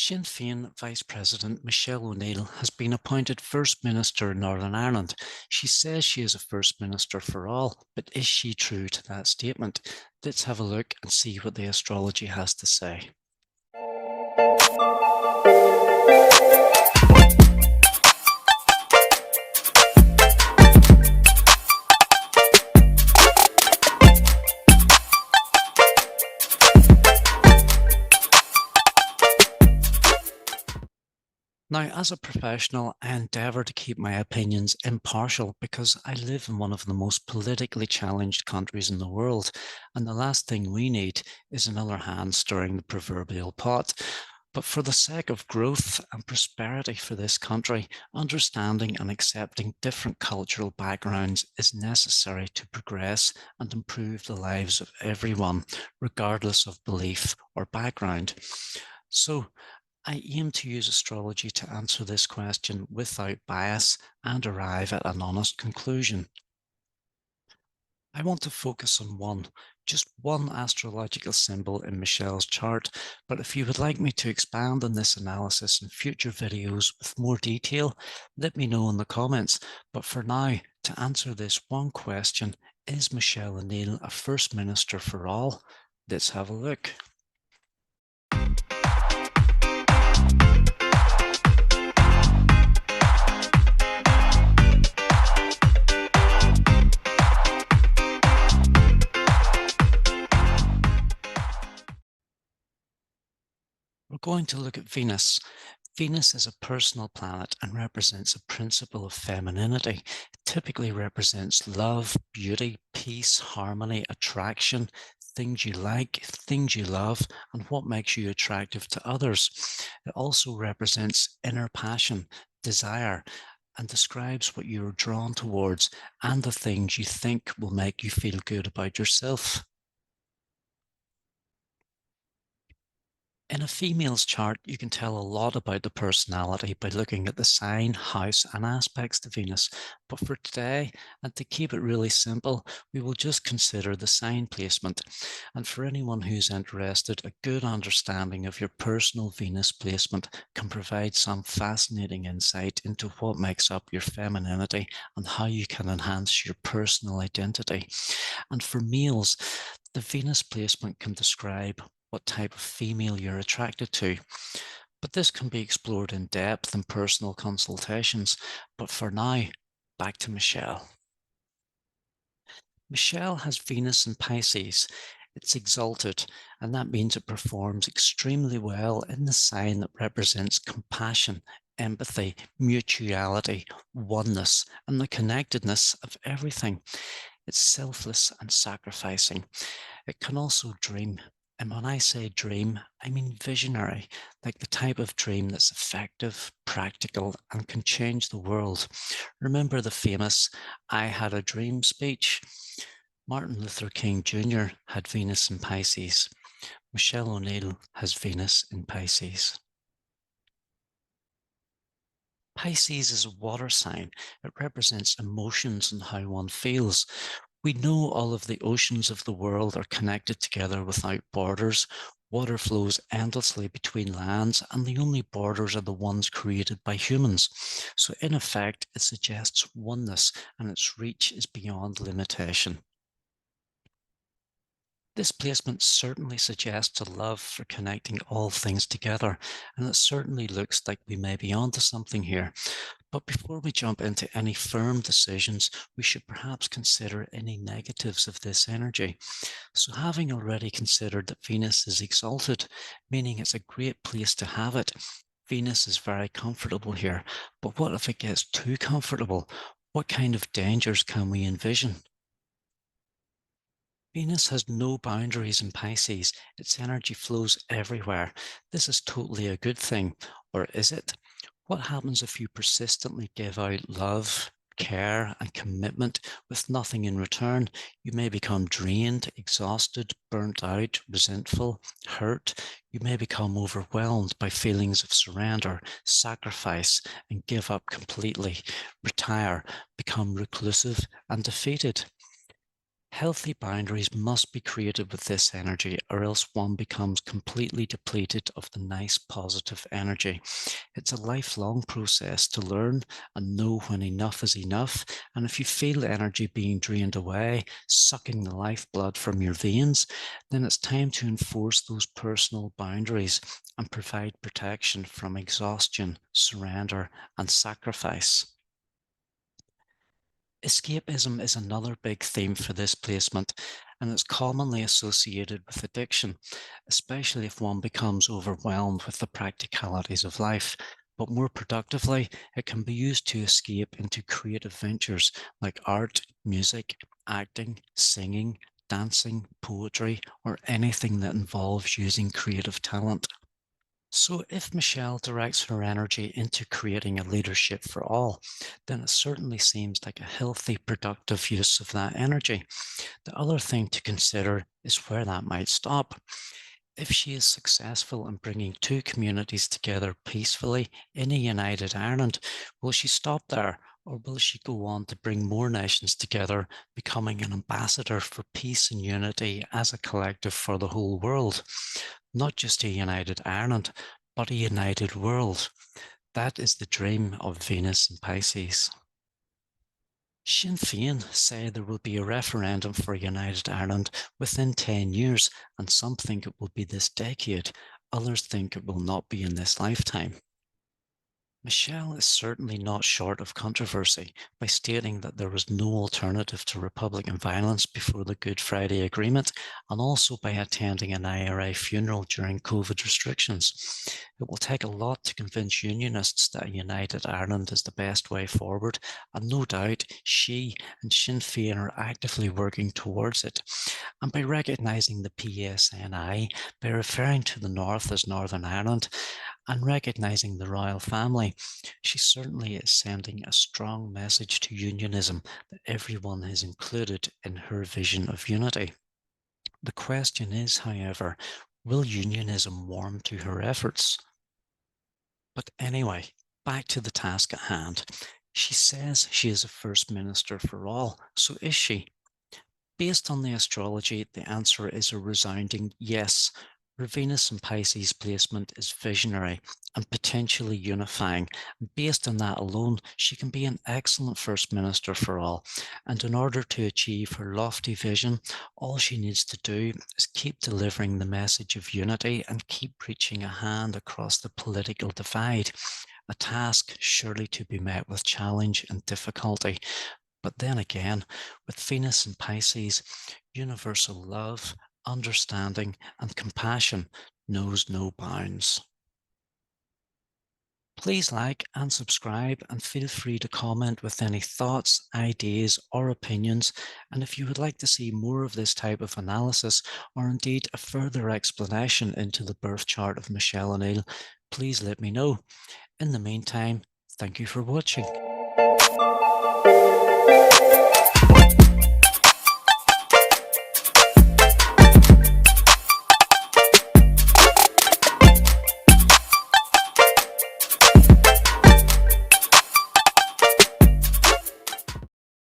Sinn Féin Vice President Michelle O'Neill has been appointed First Minister in Northern Ireland. She says she is a First Minister for all, but is she true to that statement? Let's have a look and see what the astrology has to say. Now, as a professional, I endeavour to keep my opinions impartial because I live in one of the most politically challenged countries in the world, and the last thing we need is another hand stirring the proverbial pot. But for the sake of growth and prosperity for this country, understanding and accepting different cultural backgrounds is necessary to progress and improve the lives of everyone, regardless of belief or background. So, I aim to use astrology to answer this question without bias and arrive at an honest conclusion. I want to focus on just one astrological symbol in Michelle's chart, but if you would like me to expand on this analysis in future videos with more detail, let me know in the comments. But for now, to answer this one question, is Michelle O'Neill a First Minister for all? Let's have a look. We're going to look at Venus. Venus is a personal planet and represents a principle of femininity. It typically represents love, beauty, peace, harmony, attraction, things you like, things you love, and what makes you attractive to others. It also represents inner passion, desire, and describes what you're drawn towards and the things you think will make you feel good about yourself. In a female's chart, you can tell a lot about the personality by looking at the sign, house, and aspects to Venus. But for today, and to keep it really simple, we will just consider the sign placement. And for anyone who's interested, a good understanding of your personal Venus placement can provide some fascinating insight into what makes up your femininity and how you can enhance your personal identity. And for males, the Venus placement can describe what type of female you're attracted to. But this can be explored in depth in personal consultations. But for now, back to Michelle. Michelle has Venus in Pisces. It's exalted, and that means it performs extremely well in the sign that represents compassion, empathy, mutuality, oneness, and the connectedness of everything. It's selfless and sacrificing. It can also dream. And when I say dream, I mean visionary, like the type of dream that's effective, practical, and can change the world. Remember the famous "I had a dream" speech? Martin Luther King Jr. had Venus in Pisces. Michelle O'Neill has Venus in Pisces. Pisces is a water sign. It represents emotions and how one feels. We know all of the oceans of the world are connected together without borders. Water flows endlessly between lands, and the only borders are the ones created by humans. So in effect, it suggests oneness, and its reach is beyond limitation. This placement certainly suggests a love for connecting all things together, and it certainly looks like we may be onto something here. But before we jump into any firm decisions, we should perhaps consider any negatives of this energy. So having already considered that Venus is exalted, meaning it's a great place to have it, Venus is very comfortable here. But what if it gets too comfortable? What kind of dangers can we envision? Venus has no boundaries in Pisces. Its energy flows everywhere. This is totally a good thing, or is it? What happens if you persistently give out love, care, and commitment with nothing in return? You may become drained, exhausted, burnt out, resentful, hurt. You may become overwhelmed by feelings of surrender, sacrifice, and give up completely, retire, become reclusive, and defeated. Healthy boundaries must be created with this energy, or else one becomes completely depleted of the nice positive energy. It's a lifelong process to learn and know when enough is enough. And if you feel energy being drained away, sucking the lifeblood from your veins, then it's time to enforce those personal boundaries and provide protection from exhaustion, surrender, and sacrifice. Escapism is another big theme for this placement, and it's commonly associated with addiction, especially if one becomes overwhelmed with the practicalities of life. But more productively, it can be used to escape into creative ventures like art, music, acting, singing, dancing, poetry, or anything that involves using creative talent. So, if Michelle directs her energy into creating a leadership for all, then it certainly seems like a healthy, productive use of that energy. The other thing to consider is where that might stop. If she is successful in bringing two communities together peacefully in a united Ireland, will she stop there? Or will she go on to bring more nations together, becoming an ambassador for peace and unity as a collective for the whole world? Not just a united Ireland, but a united world. That is the dream of Venus and Pisces. Sinn Féin say there will be a referendum for a united Ireland within 10 years, and some think it will be this decade. Others think it will not be in this lifetime. Michelle is certainly not short of controversy by stating that there was no alternative to Republican violence before the Good Friday Agreement, and also by attending an IRA funeral during COVID restrictions. It will take a lot to convince Unionists that a united Ireland is the best way forward, and no doubt she and Sinn Féin are actively working towards it. And by recognising the PSNI, by referring to the North as Northern Ireland, and recognizing the royal family, she certainly is sending a strong message to unionism that everyone is included in her vision of unity. The question is, however, will unionism warm to her efforts? But anyway, back to the task at hand. She says she is a first minister for all. So is she? Based on the astrology, the answer is a resounding yes. Her Venus and Pisces placement is visionary and potentially unifying. And based on that alone, she can be an excellent First Minister for all. And in order to achieve her lofty vision, all she needs to do is keep delivering the message of unity and keep reaching a hand across the political divide. A task surely to be met with challenge and difficulty. But then again, with Venus and Pisces, universal love, understanding, and compassion knows no bounds. Please like and subscribe, and feel free to comment with any thoughts, ideas, or opinions. And if you would like to see more of this type of analysis, or indeed a further explanation into the birth chart of Michelle O'Neill, please let me know. In the meantime, thank you for watching.